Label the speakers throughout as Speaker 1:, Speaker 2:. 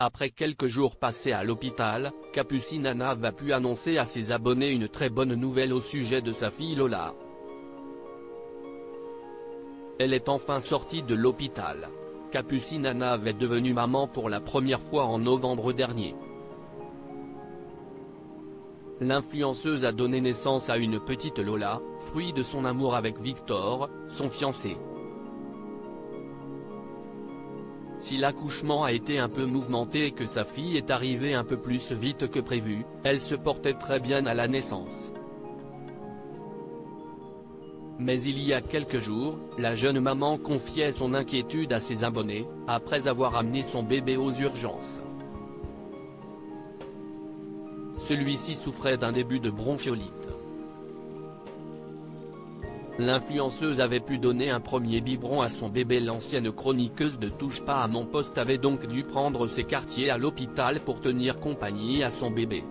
Speaker 1: Après quelques jours passés à l'hôpital, Capucine Anav a pu annoncer à ses abonnés une très bonne nouvelle au sujet de sa fille Lola. Elle est enfin sortie de l'hôpital. Capucine Anav est devenue maman pour la première fois en novembre dernier. L'influenceuse a donné naissance à une petite Lola, fruit de son amour avec Victor, son fiancé. Si l'accouchement a été un peu mouvementé et que sa fille est arrivée un peu plus vite que prévu, elle se portait très bien à la naissance. Mais il y a quelques jours, la jeune maman confiait son inquiétude à ses abonnés, après avoir amené son bébé aux urgences. Celui-ci souffrait d'un début de bronchiolite. L'influenceuse avait pu donner un premier biberon à son bébé. L'ancienne chroniqueuse de Touche pas à mon poste avait donc dû prendre ses quartiers à l'hôpital pour tenir compagnie à son bébé.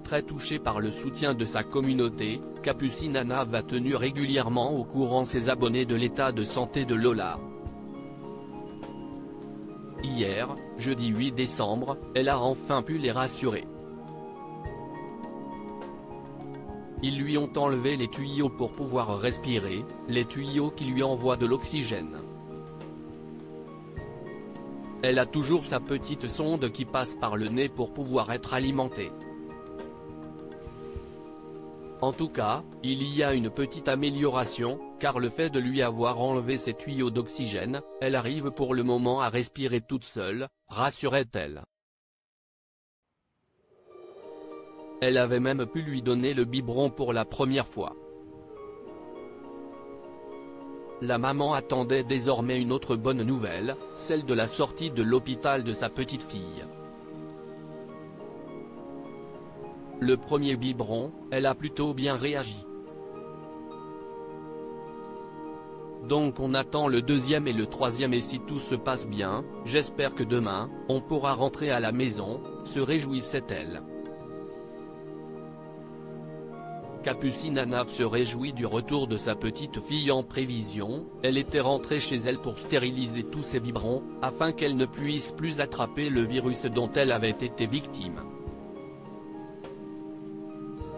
Speaker 1: Très touchée par le soutien de sa communauté, Capucine Anav a tenu régulièrement au courant ses abonnés de l'état de santé de Lola. Hier, jeudi 8 décembre, elle a enfin pu les rassurer. Ils lui ont enlevé les tuyaux pour pouvoir respirer, les tuyaux qui lui envoient de l'oxygène. Elle a toujours sa petite sonde qui passe par le nez pour pouvoir être alimentée. En tout cas, il y a une petite amélioration, car le fait de lui avoir enlevé ses tuyaux d'oxygène, elle arrive pour le moment à respirer toute seule, rassurait-elle. Elle avait même pu lui donner le biberon pour la première fois. La maman attendait désormais une autre bonne nouvelle, celle de la sortie de l'hôpital de sa petite fille. Le premier biberon, elle a plutôt bien réagi. Donc on attend le deuxième et le troisième et si tout se passe bien, j'espère que demain, on pourra rentrer à la maison, se réjouissait-elle. Capucine Anav se réjouit du retour de sa petite fille en prévision, elle était rentrée chez elle pour stériliser tous ses biberons, afin qu'elle ne puisse plus attraper le virus dont elle avait été victime.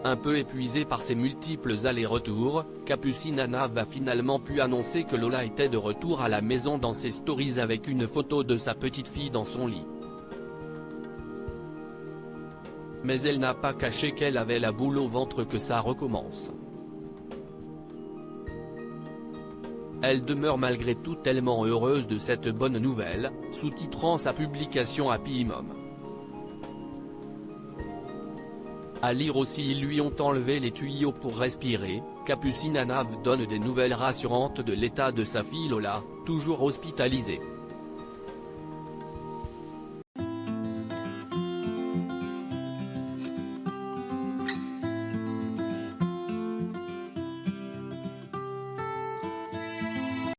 Speaker 1: Un peu épuisée par ses multiples allers-retours, Capucine Anav a finalement pu annoncer que Lola était de retour à la maison dans ses stories avec une photo de sa petite fille dans son lit. Mais elle n'a pas caché qu'elle avait la boule au ventre que ça recommence. Elle demeure malgré tout tellement heureuse de cette bonne nouvelle, sous-titrant sa publication Happy Mom. À lire aussi ils lui ont enlevé les tuyaux pour respirer, Capucine Anav donne des nouvelles rassurantes de l'état de sa fille Lola, toujours hospitalisée.